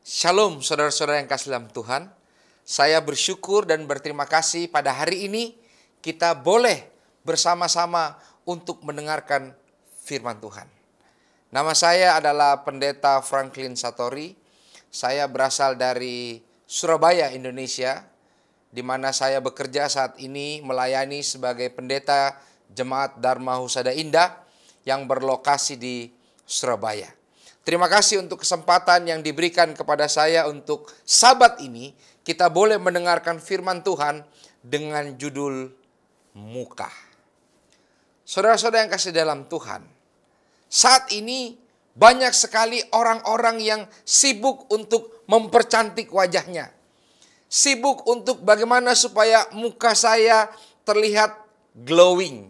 Shalom saudara-saudara yang kasih dalam Tuhan. Saya bersyukur dan berterima kasih pada hari ini kita boleh bersama-sama untuk mendengarkan firman Tuhan. Nama saya adalah Pendeta Franklin Satori. Saya berasal dari Surabaya, Indonesia, di mana saya bekerja saat ini melayani sebagai pendeta Jemaat Dharma Husada Indah yang berlokasi di Surabaya. Terima kasih untuk kesempatan yang diberikan kepada saya untuk Sabat ini kita boleh mendengarkan firman Tuhan dengan judul muka. Saudara-saudara yang kasih dalam Tuhan, saat ini banyak sekali orang-orang yang sibuk untuk mempercantik wajahnya. Sibuk untuk bagaimana supaya muka saya terlihat glowing.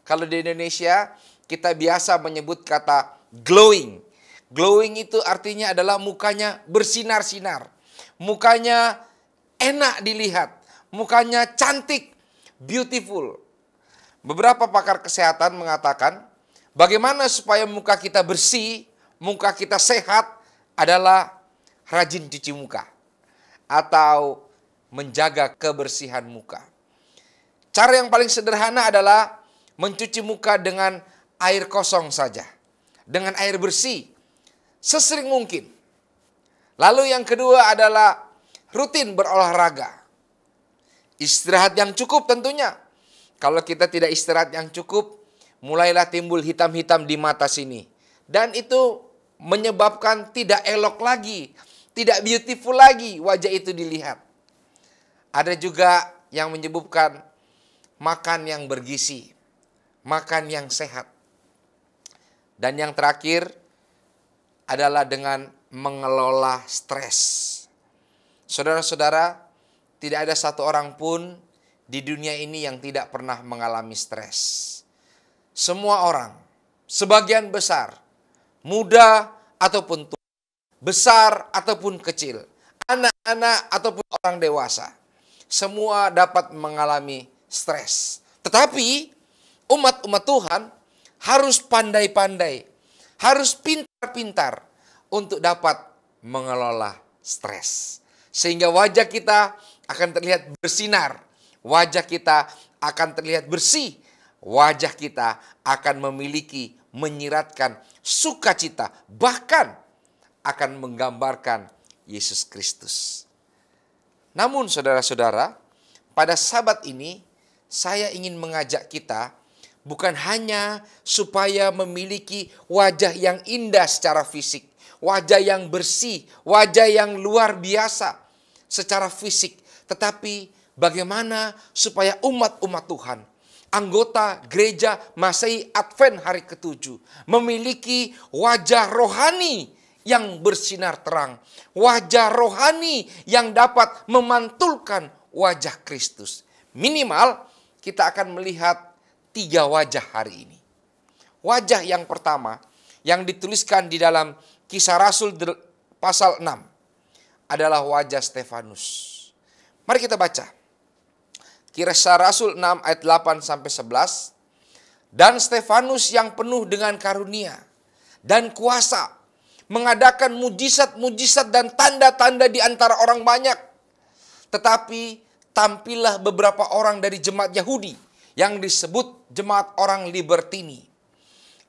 Kalau di Indonesia kita biasa menyebut kata glowing. Glowing itu artinya adalah mukanya bersinar-sinar. Mukanya enak dilihat. Mukanya cantik, beautiful. Beberapa pakar kesehatan mengatakan bagaimana supaya muka kita bersih, muka kita sehat adalah rajin cuci muka. Atau menjaga kebersihan muka. Cara yang paling sederhana adalah mencuci muka dengan air kosong saja. Dengan air bersih. Sesering mungkin. Lalu yang kedua adalah rutin berolahraga. Istirahat yang cukup tentunya. Kalau kita tidak istirahat yang cukup, mulailah timbul hitam-hitam di mata sini. Dan itu menyebabkan tidak elok lagi, tidak beautiful lagi wajah itu dilihat. Ada juga yang menyebabkan makan yang bergizi, makan yang sehat. Dan yang terakhir adalah dengan mengelola stres. Saudara-saudara, tidak ada satu orang pun di dunia ini yang tidak pernah mengalami stres. Semua orang, sebagian besar, muda ataupun tua, besar ataupun kecil, anak-anak ataupun orang dewasa, semua dapat mengalami stres. Tetapi umat-umat Tuhan harus pandai-pandai, harus pintar-pintar untuk dapat mengelola stres. Sehingga wajah kita akan terlihat bersinar. Wajah kita akan terlihat bersih. Wajah kita akan memiliki, menyiratkan sukacita. Bahkan akan menggambarkan Yesus Kristus. Namun saudara-saudara, pada Sabat ini saya ingin mengajak kita bukan hanya supaya memiliki wajah yang indah secara fisik, wajah yang bersih, wajah yang luar biasa secara fisik, tetapi bagaimana supaya umat-umat Tuhan, anggota gereja Masehi Advent hari ke-7, memiliki wajah rohani yang bersinar terang, wajah rohani yang dapat memantulkan wajah Kristus. Minimal kita akan melihat 3 wajah hari ini. Wajah yang pertama yang dituliskan di dalam Kisah Rasul pasal 6 adalah wajah Stefanus. Mari kita baca. Kisah Rasul 6 ayat 8 sampai 11. Dan Stefanus yang penuh dengan karunia dan kuasa mengadakan mujizat-mujizat dan tanda-tanda di antara orang banyak. Tetapi tampillah beberapa orang dari jemaat Yahudi yang disebut jemaat orang Libertini.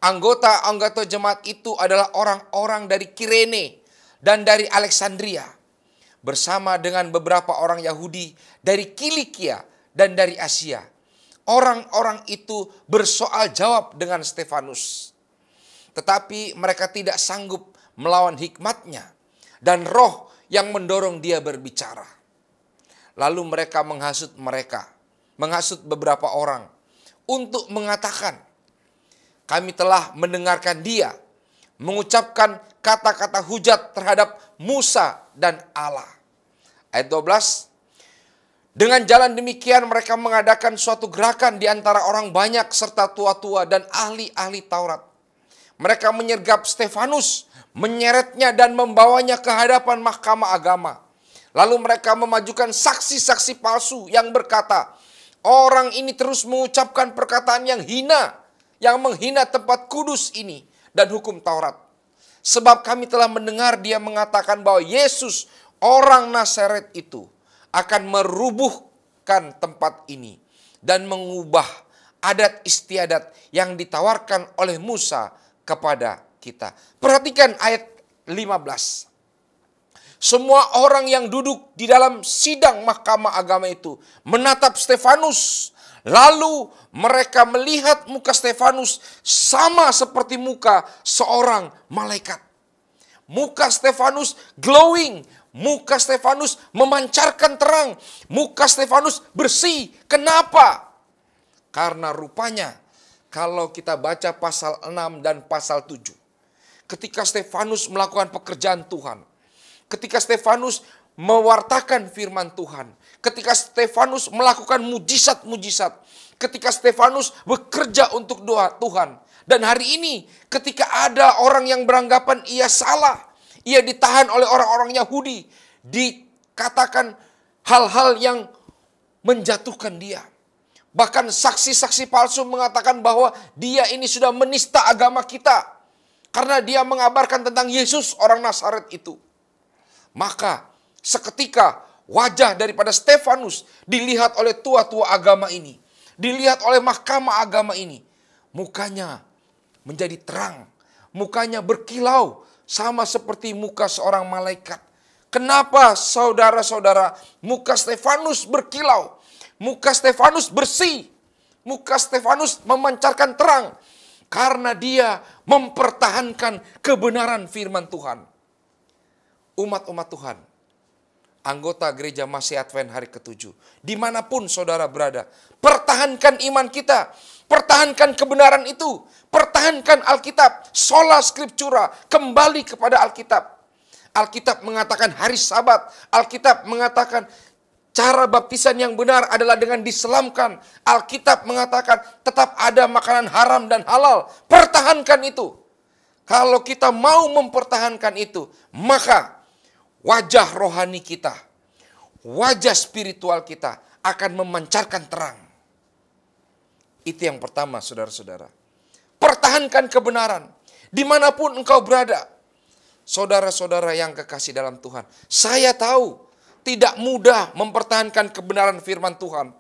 Anggota-anggota jemaat itu adalah orang-orang dari Kirene dan dari Alexandria. Bersama dengan beberapa orang Yahudi dari Kilikia dan dari Asia. Orang-orang itu bersoal jawab dengan Stefanus. Tetapi mereka tidak sanggup melawan hikmatnya dan roh yang mendorong dia berbicara. Lalu mereka menghasut beberapa orang untuk mengatakan, kami telah mendengarkan dia mengucapkan kata-kata hujat terhadap Musa dan Allah. Ayat 12, dengan jalan demikian mereka mengadakan suatu gerakan di antara orang banyak serta tua-tua dan ahli-ahli Taurat. Mereka menyergap Stefanus, menyeretnya dan membawanya ke hadapan mahkamah agama. Lalu mereka memajukan saksi-saksi palsu yang berkata, orang ini terus mengucapkan perkataan yang hina, yang menghina tempat kudus ini dan hukum Taurat. Sebab kami telah mendengar dia mengatakan bahwa Yesus orang Nazaret itu akan merubuhkan tempat ini dan mengubah adat istiadat yang ditawarkan oleh Musa kepada kita. Perhatikan ayat 15. Semua orang yang duduk di dalam sidang mahkamah agama itu menatap Stefanus. Lalu mereka melihat muka Stefanus sama seperti muka seorang malaikat. Muka Stefanus glowing. Muka Stefanus memancarkan terang. Muka Stefanus bersih. Kenapa? Karena rupanya kalau kita baca pasal 6 dan pasal 7. Ketika Stefanus melakukan pekerjaan Tuhan. Ketika Stefanus mewartakan firman Tuhan. Ketika Stefanus melakukan mujizat-mujizat. Ketika Stefanus bekerja untuk doa Tuhan. Dan hari ini ketika ada orang yang beranggapan ia salah. Ia ditahan oleh orang-orang Yahudi. Dikatakan hal-hal yang menjatuhkan dia. Bahkan saksi-saksi palsu mengatakan bahwa dia ini sudah menista agama kita. Karena dia mengabarkan tentang Yesus orang Nazaret itu. Maka seketika wajah daripada Stefanus dilihat oleh tua-tua agama ini. Dilihat oleh mahkamah agama ini. Mukanya menjadi terang. Mukanya berkilau sama seperti muka seorang malaikat. Kenapa saudara-saudara muka Stefanus berkilau? Muka Stefanus bersih. Muka Stefanus memancarkan terang. Karena dia mempertahankan kebenaran firman Tuhan. Umat-umat Tuhan, anggota gereja Masih Advent hari ke-7, dimanapun saudara berada, pertahankan iman kita, pertahankan kebenaran itu, pertahankan Alkitab, sola scriptura, kembali kepada Alkitab. Alkitab mengatakan hari Sabat, Alkitab mengatakan cara baptisan yang benar adalah dengan diselamkan. Alkitab mengatakan tetap ada makanan haram dan halal, pertahankan itu. Kalau kita mau mempertahankan itu, maka wajah rohani kita, wajah spiritual kita akan memancarkan terang. Itu yang pertama, saudara-saudara. Pertahankan kebenaran dimanapun engkau berada. Saudara-saudara yang kekasih dalam Tuhan, saya tahu tidak mudah mempertahankan kebenaran firman Tuhan.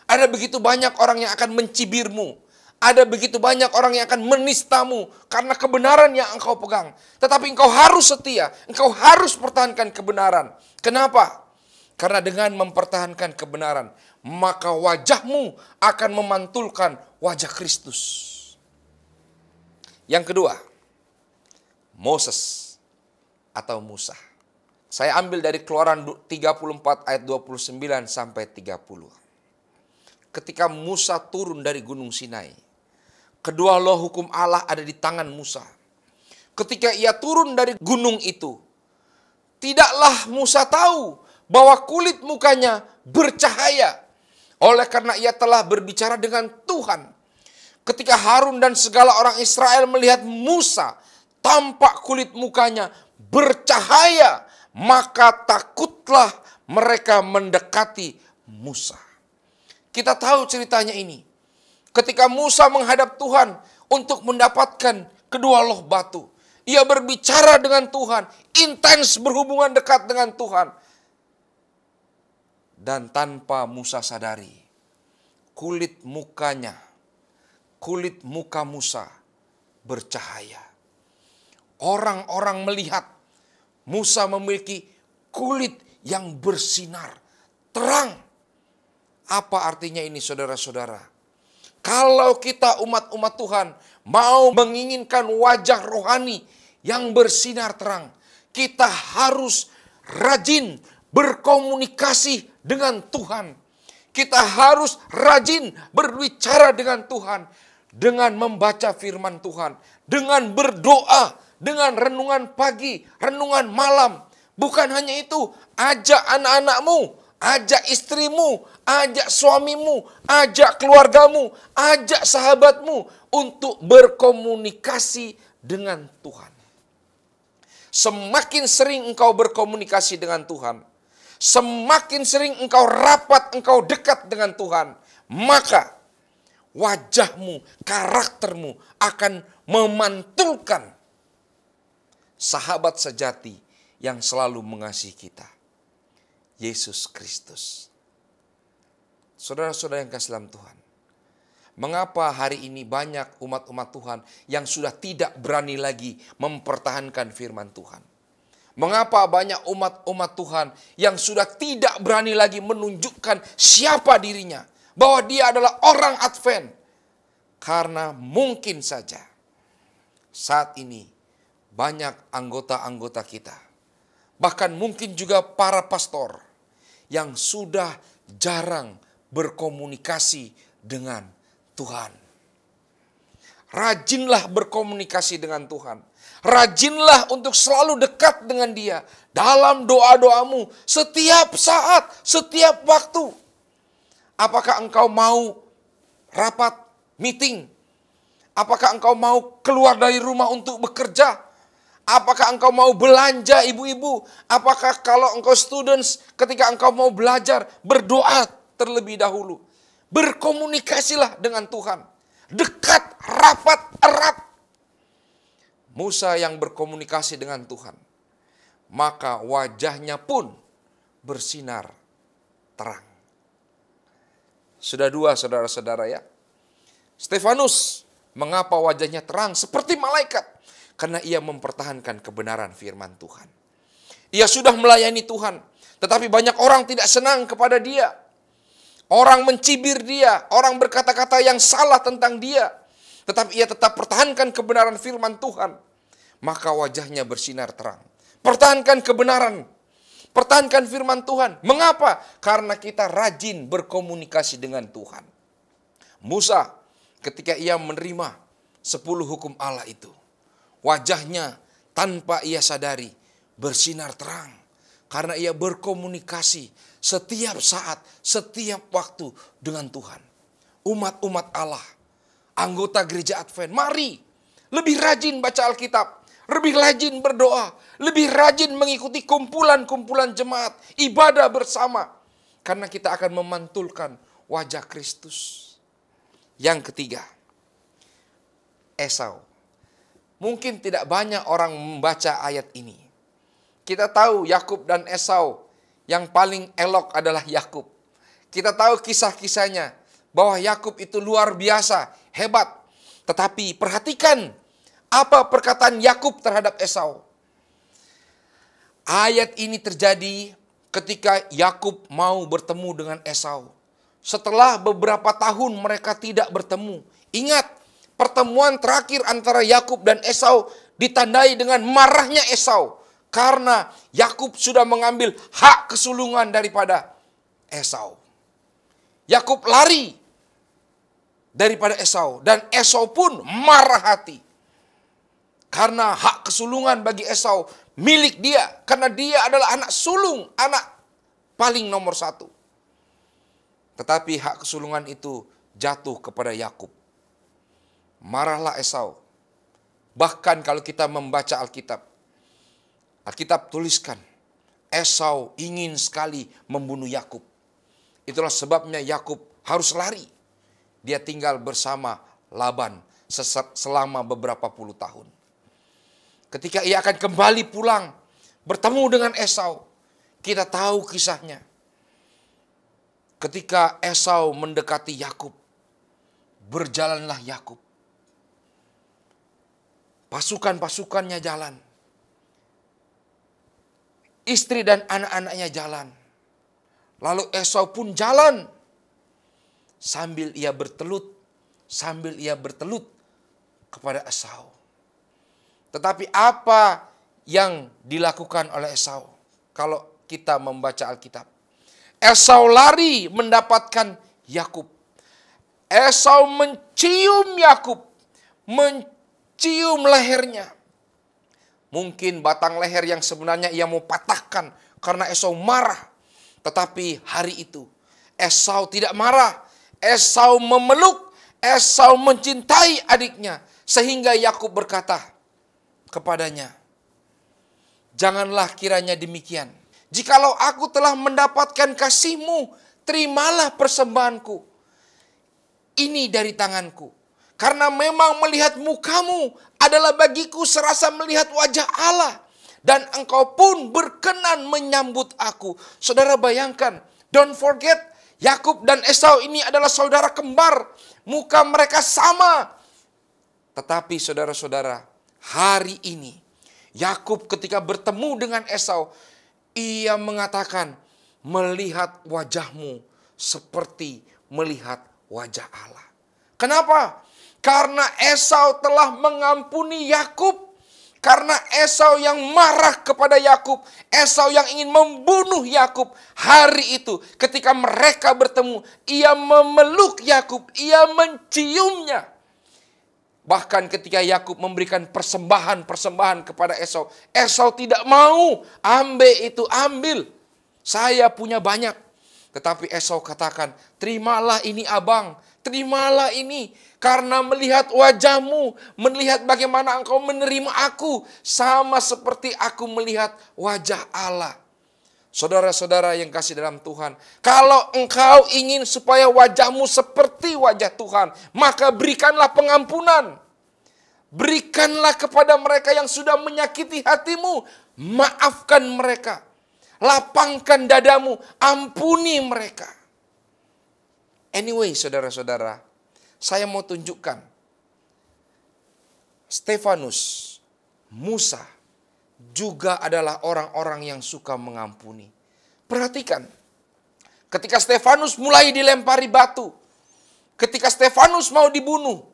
Ada begitu banyak orang yang akan mencibirmu. Ada begitu banyak orang yang akan menistamu karena kebenaran yang engkau pegang. Tetapi engkau harus setia, engkau harus pertahankan kebenaran. Kenapa? Karena dengan mempertahankan kebenaran, maka wajahmu akan memantulkan wajah Kristus. Yang kedua, Moses atau Musa. Saya ambil dari Keluaran 34 ayat 29 sampai 30. Ketika Musa turun dari Gunung Sinai, kedua loh hukum Allah ada di tangan Musa. Ketika ia turun dari gunung itu, tidaklah Musa tahu bahwa kulit mukanya bercahaya. Oleh karena ia telah berbicara dengan Tuhan. Ketika Harun dan segala orang Israel melihat Musa, tampak kulit mukanya bercahaya, maka takutlah mereka mendekati Musa. Kita tahu ceritanya ini. Ketika Musa menghadap Tuhan untuk mendapatkan kedua loh batu. Ia berbicara dengan Tuhan, intens berhubungan dekat dengan Tuhan. Dan tanpa Musa sadari, kulit muka Musa bercahaya. Orang-orang melihat Musa memiliki kulit yang bersinar, terang. Apa artinya ini, saudara-saudara? Kalau kita umat-umat Tuhan mau menginginkan wajah rohani yang bersinar terang, kita harus rajin berkomunikasi dengan Tuhan. Kita harus rajin berbicara dengan Tuhan, dengan membaca firman Tuhan, dengan berdoa, dengan renungan pagi, renungan malam. Bukan hanya itu, ajak anak-anakmu, ajak istrimu, ajak suamimu, ajak keluargamu, ajak sahabatmu untuk berkomunikasi dengan Tuhan. Semakin sering engkau berkomunikasi dengan Tuhan, semakin sering engkau rapat, engkau dekat dengan Tuhan, maka wajahmu, karaktermu akan memantulkan sahabat sejati yang selalu mengasihi kita, Yesus Kristus. Saudara-saudara yang kasih dalam Tuhan, mengapa hari ini banyak umat-umat Tuhan yang sudah tidak berani lagi mempertahankan firman Tuhan? Mengapa banyak umat-umat Tuhan yang sudah tidak berani lagi menunjukkan siapa dirinya, bahwa dia adalah orang Advent? Karena mungkin saja saat ini banyak anggota-anggota kita, bahkan mungkin juga para pastor yang sudah jarang berkomunikasi dengan Tuhan. Rajinlah berkomunikasi dengan Tuhan. Rajinlah untuk selalu dekat dengan Dia dalam doa-doamu setiap saat, setiap waktu. Apakah engkau mau rapat, meeting? Apakah engkau mau keluar dari rumah untuk bekerja? Apakah engkau mau belanja, ibu-ibu? Apakah kalau engkau students, ketika engkau mau belajar, berdoa terlebih dahulu? Berkomunikasilah dengan Tuhan. Dekat, rapat, erat. Musa yang berkomunikasi dengan Tuhan, maka wajahnya pun bersinar terang. Sudah dua, saudara-saudara ya. Stefanus, mengapa wajahnya terang seperti malaikat? Karena ia mempertahankan kebenaran firman Tuhan. Ia sudah melayani Tuhan, tetapi banyak orang tidak senang kepada dia. Orang mencibir dia, orang berkata-kata yang salah tentang dia. Tetapi ia tetap pertahankan kebenaran firman Tuhan. Maka wajahnya bersinar terang. Pertahankan kebenaran. Pertahankan firman Tuhan. Mengapa? Karena kita rajin berkomunikasi dengan Tuhan. Musa ketika ia menerima 10 hukum Allah itu, wajahnya tanpa ia sadari bersinar terang. Karena ia berkomunikasi setiap saat, setiap waktu dengan Tuhan. Umat-umat Allah, anggota gereja Advent, mari lebih rajin baca Alkitab, lebih rajin berdoa, lebih rajin mengikuti kumpulan-kumpulan jemaat, ibadah bersama. Karena kita akan memantulkan wajah Kristus. Yang ketiga, Esau. Mungkin tidak banyak orang membaca ayat ini. Kita tahu Yakub dan Esau, yang paling elok adalah Yakub. Kita tahu kisah-kisahnya, bahwa Yakub itu luar biasa, hebat. Tetapi perhatikan apa perkataan Yakub terhadap Esau. Ayat ini terjadi ketika Yakub mau bertemu dengan Esau. Setelah beberapa tahun mereka tidak bertemu. Ingat, pertemuan terakhir antara Yakub dan Esau ditandai dengan marahnya Esau. Karena Yakub sudah mengambil hak kesulungan daripada Esau. Yakub lari daripada Esau. Dan Esau pun marah hati. Karena hak kesulungan bagi Esau milik dia. Karena dia adalah anak sulung, anak paling nomor 1. Tetapi hak kesulungan itu jatuh kepada Yakub. Marahlah Esau. Bahkan kalau kita membaca Alkitab, Alkitab tuliskan, Esau ingin sekali membunuh Yakub. Itulah sebabnya Yakub harus lari. Dia tinggal bersama Laban selama beberapa puluh tahun. Ketika ia akan kembali pulang, bertemu dengan Esau, kita tahu kisahnya. Ketika Esau mendekati Yakub, berjalanlah Yakub. Pasukan-pasukannya jalan. Istri dan anak-anaknya jalan. Lalu Esau pun jalan. Sambil ia bertelut kepada Esau. Tetapi apa yang dilakukan oleh Esau? Kalau kita membaca Alkitab, Esau lari mendapatkan Yakub. Esau mencium Yakub, mencium lehernya. Mungkin batang leher yang sebenarnya ia mau patahkan karena Esau marah. Tetapi hari itu Esau tidak marah. Esau memeluk, Esau mencintai adiknya. Sehingga Yakub berkata kepadanya, "Janganlah kiranya demikian. Jikalau aku telah mendapatkan kasih-Mu, terimalah persembahanku ini dari tanganku. Karena memang melihat mukamu adalah bagiku serasa melihat wajah Allah. Dan engkau pun berkenan menyambut aku. Saudara bayangkan, don't forget, Yakub dan Esau ini adalah saudara kembar. Muka mereka sama. Tetapi saudara-saudara, hari ini Yakub ketika bertemu dengan Esau, ia mengatakan, melihat wajahmu seperti melihat wajah Allah. Kenapa? Karena Esau telah mengampuni Yakub. Karena Esau yang marah kepada Yakub, Esau yang ingin membunuh Yakub. Hari itu ketika mereka bertemu, ia memeluk Yakub, ia menciumnya. Bahkan ketika Yakub memberikan persembahan kepada Esau, Esau tidak mau. Ambil. Saya punya banyak. Tetapi Esau katakan, terimalah ini abang, terimalah ini. Karena melihat wajahmu, melihat bagaimana engkau menerima aku, sama seperti aku melihat wajah Allah. Saudara-saudara yang kasih dalam Tuhan, kalau engkau ingin supaya wajahmu seperti wajah Tuhan, maka berikanlah pengampunan. Berikanlah kepada mereka yang sudah menyakiti hatimu, maafkan mereka. Lapangkan dadamu, ampuni mereka. Anyway, saudara-saudara, saya mau tunjukkan Stefanus, Musa, juga adalah orang-orang yang suka mengampuni. Perhatikan, ketika Stefanus mulai dilempari batu, ketika Stefanus mau dibunuh,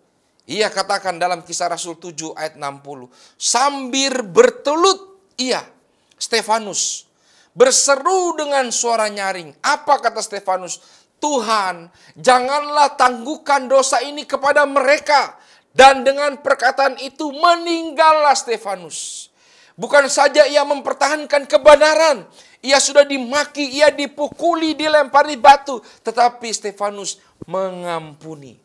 ia katakan dalam Kisah Rasul 7 ayat 60, sambil bertelut ia, Stefanus, berseru dengan suara nyaring. Apa kata Stefanus? Tuhan, janganlah tangguhkan dosa ini kepada mereka. Dan dengan perkataan itu meninggallah Stefanus. Bukan saja ia mempertahankan kebenaran, ia sudah dimaki, ia dipukuli, dilempari batu, tetapi Stefanus mengampuni.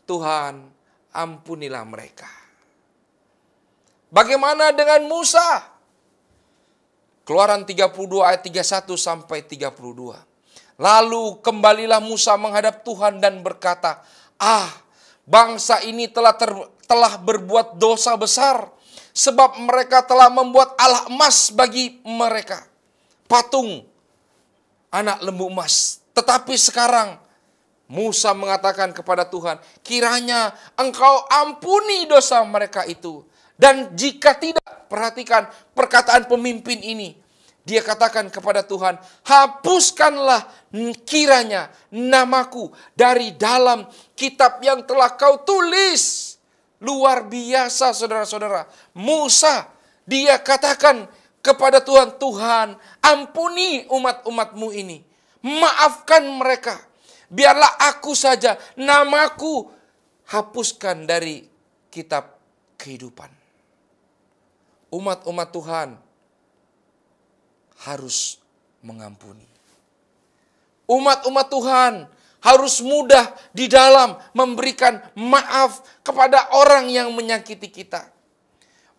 Tuhan, ampunilah mereka. Bagaimana dengan Musa? Keluaran 32 ayat 31 sampai 32. Lalu kembalilah Musa menghadap Tuhan dan berkata, bangsa ini telah berbuat dosa besar, sebab mereka telah membuat alah emas bagi mereka, patung anak lembu emas. Tetapi sekarang Musa mengatakan kepada Tuhan, kiranya engkau ampuni dosa mereka itu. Dan jika tidak, perhatikan perkataan pemimpin ini. Dia katakan kepada Tuhan, hapuskanlah kiranya namaku dari dalam kitab yang telah kau tulis. Luar biasa saudara-saudara. Musa, dia katakan kepada Tuhan, Tuhan ampuni umat-umatmu ini. Maafkan mereka. Biarlah aku saja, namaku hapuskan dari kitab kehidupan. Umat-umat Tuhan harus mengampuni. Umat-umat Tuhan harus mudah di dalam memberikan maaf kepada orang yang menyakiti kita.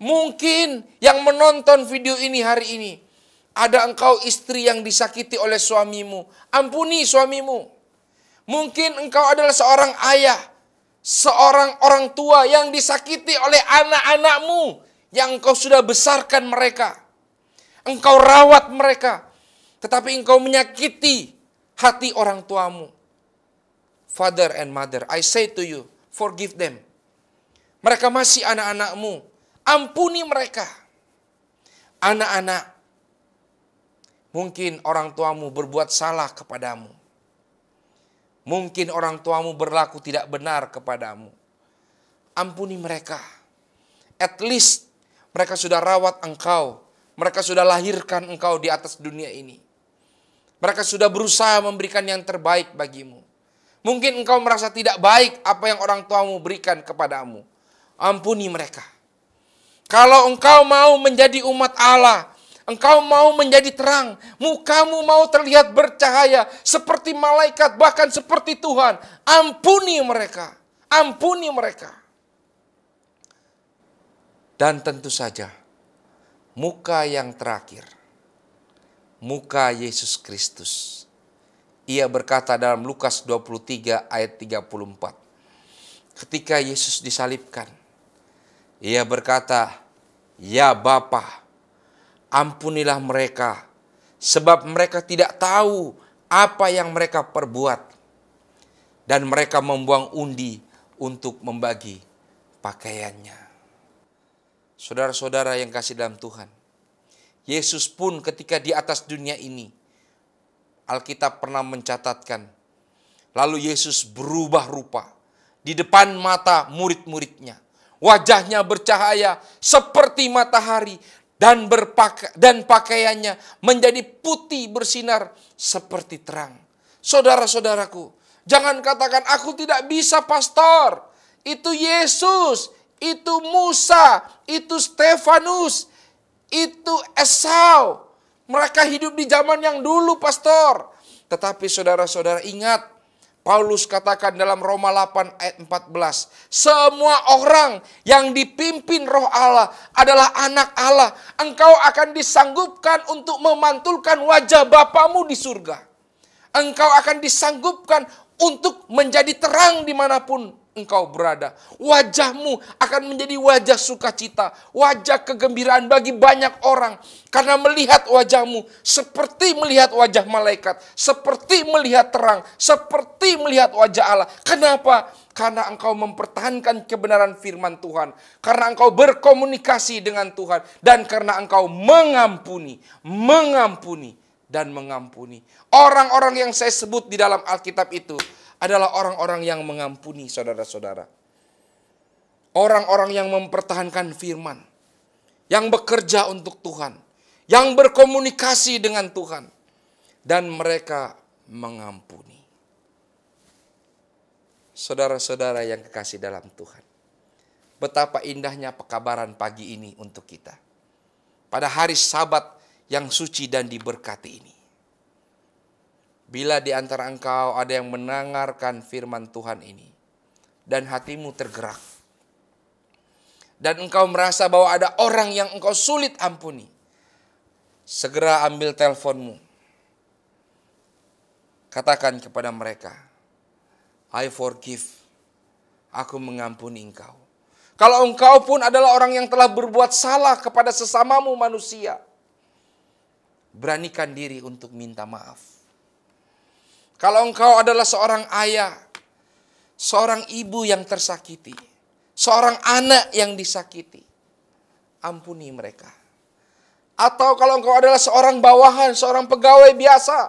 Mungkin yang menonton video ini hari ini, ada engkau istri yang disakiti oleh suamimu, ampuni suamimu. Mungkin engkau adalah seorang ayah, seorang orang tua yang disakiti oleh anak-anakmu, yang engkau sudah besarkan mereka. Engkau rawat mereka, tetapi engkau menyakiti hati orang tuamu. Father and mother, I say to you, forgive them. Mereka masih anak-anakmu, ampuni mereka. Anak-anak, mungkin orang tuamu berbuat salah kepadamu. Mungkin orang tuamu berlaku tidak benar kepadamu. Ampuni mereka. At least mereka sudah rawat engkau. Mereka sudah lahirkan engkau di atas dunia ini. Mereka sudah berusaha memberikan yang terbaik bagimu. Mungkin engkau merasa tidak baik apa yang orang tuamu berikan kepadamu. Ampuni mereka. Kalau engkau mau menjadi umat Allah, engkau mau menjadi terang, mukamu mau terlihat bercahaya seperti malaikat, bahkan seperti Tuhan, ampuni mereka. Ampuni mereka. Dan tentu saja, muka yang terakhir, muka Yesus Kristus. Ia berkata dalam Lukas 23 ayat 34. ketika Yesus disalibkan, ia berkata, "Ya Bapa, ampunilah mereka, sebab mereka tidak tahu apa yang mereka perbuat." Dan mereka membuang undi untuk membagi pakaiannya. Saudara-saudara yang kasih dalam Tuhan, Yesus pun ketika di atas dunia ini, Alkitab pernah mencatatkan, lalu Yesus berubah rupa di depan mata murid-muridnya. Wajahnya bercahaya seperti matahari dan pakaiannya menjadi putih bersinar seperti terang. Saudara-saudaraku, jangan katakan, "Aku tidak bisa, pastor." Itu Yesus, itu Musa, itu Stefanus, itu Esau. Mereka hidup di zaman yang dulu, pastor. Tetapi saudara-saudara ingat, Paulus katakan dalam Roma 8 ayat 14, semua orang yang dipimpin Roh Allah adalah anak Allah. Engkau akan disanggupkan untuk memantulkan wajah Bapamu di surga. Engkau akan disanggupkan untuk menjadi terang dimanapun engkau berada. Wajahmu akan menjadi wajah sukacita, wajah kegembiraan bagi banyak orang. Karena melihat wajahmu seperti melihat wajah malaikat, seperti melihat terang, seperti melihat wajah Allah. Kenapa? Karena engkau mempertahankan kebenaran firman Tuhan. Karena engkau berkomunikasi dengan Tuhan. Dan karena engkau mengampuni, dan mengampuni. Orang-orang yang saya sebut di dalam Alkitab itu adalah orang-orang yang mengampuni, saudara-saudara. Orang-orang yang mempertahankan firman, yang bekerja untuk Tuhan, yang berkomunikasi dengan Tuhan, dan mereka mengampuni. Saudara-saudara yang kekasih dalam Tuhan, betapa indahnya pekabaran pagi ini untuk kita. Pada hari Sabat yang suci dan diberkati ini. Bila di antara engkau ada yang mendengarkan firman Tuhan ini, dan hatimu tergerak, dan engkau merasa bahwa ada orang yang engkau sulit ampuni, segera ambil teleponmu. Katakan kepada mereka, "I forgive." Aku mengampuni engkau. Kalau engkau pun adalah orang yang telah berbuat salah kepada sesamamu manusia, beranikan diri untuk minta maaf. Kalau engkau adalah seorang ayah, seorang ibu yang tersakiti, seorang anak yang disakiti, ampuni mereka. Atau kalau engkau adalah seorang bawahan, seorang pegawai biasa,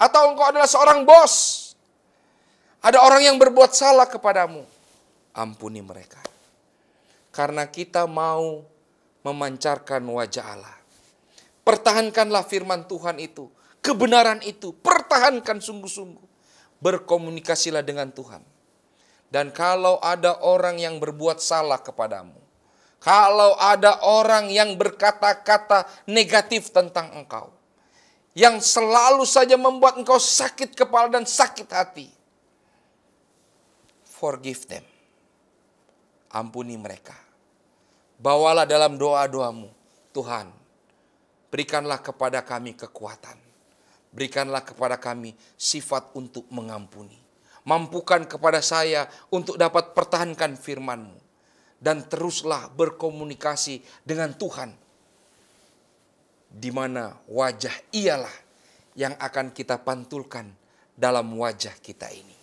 atau engkau adalah seorang bos, ada orang yang berbuat salah kepadamu, ampuni mereka. Karena kita mau memancarkan wajah Allah. Pertahankanlah firman Tuhan itu, kebenaran itu, pertahankan sungguh-sungguh. Berkomunikasilah dengan Tuhan. Dan kalau ada orang yang berbuat salah kepadamu, kalau ada orang yang berkata-kata negatif tentang engkau, yang selalu saja membuat engkau sakit kepala dan sakit hati, forgive them. Ampuni mereka. Bawalah dalam doa-doamu, Tuhan, berikanlah kepada kami kekuatan. Berikanlah kepada kami sifat untuk mengampuni. Mampukan kepada saya untuk dapat pertahankan firman-Mu. Dan teruslah berkomunikasi dengan Tuhan. Di mana wajah ialah yang akan kita pantulkan dalam wajah kita ini.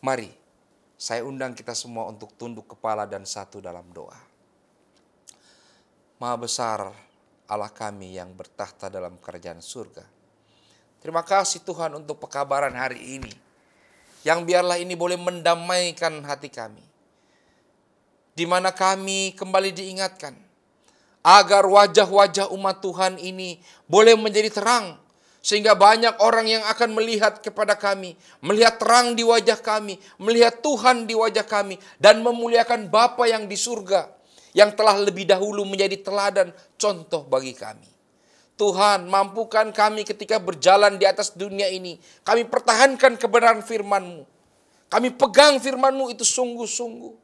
Mari, saya undang kita semua untuk tunduk kepala dan satu dalam doa. Maha besar Allah kami yang bertahta dalam kerajaan surga. Terima kasih Tuhan untuk pekabaran hari ini. Yang biarlah ini boleh mendamaikan hati kami. Di mana kami kembali diingatkan. Agar wajah-wajah umat Tuhan ini boleh menjadi terang. Sehingga banyak orang yang akan melihat kepada kami, melihat terang di wajah kami, melihat Tuhan di wajah kami, dan memuliakan Bapa yang di surga, yang telah lebih dahulu menjadi teladan contoh bagi kami. Tuhan, mampukan kami ketika berjalan di atas dunia ini, kami pertahankan kebenaran firman-Mu. Kami pegang firman-Mu itu sungguh-sungguh.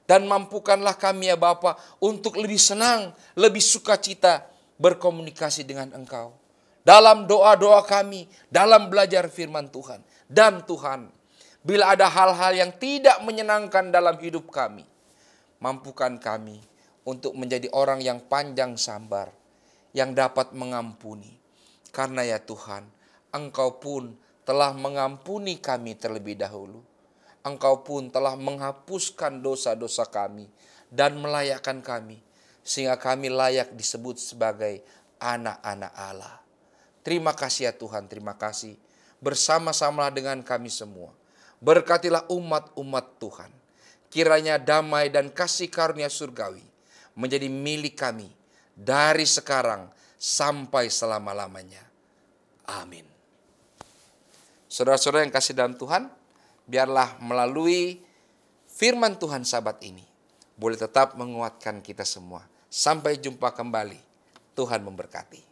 Dan mampukanlah kami ya Bapa untuk lebih senang, lebih sukacita berkomunikasi dengan Engkau. Dalam doa-doa kami, dalam belajar firman Tuhan. Dan Tuhan, bila ada hal-hal yang tidak menyenangkan dalam hidup kami, mampukan kami untuk menjadi orang yang panjang sabar, yang dapat mengampuni. Karena ya Tuhan, Engkau pun telah mengampuni kami terlebih dahulu. Engkau pun telah menghapuskan dosa-dosa kami dan melayakkan kami, sehingga kami layak disebut sebagai anak-anak Allah. Terima kasih ya Tuhan, terima kasih. Bersama-samalah dengan kami semua. Berkatilah umat-umat Tuhan. Kiranya damai dan kasih karunia surgawi menjadi milik kami dari sekarang sampai selama-lamanya. Amin. Saudara-saudara yang kasih dalam Tuhan, biarlah melalui firman Tuhan sahabat ini boleh tetap menguatkan kita semua. Sampai jumpa kembali. Tuhan memberkati.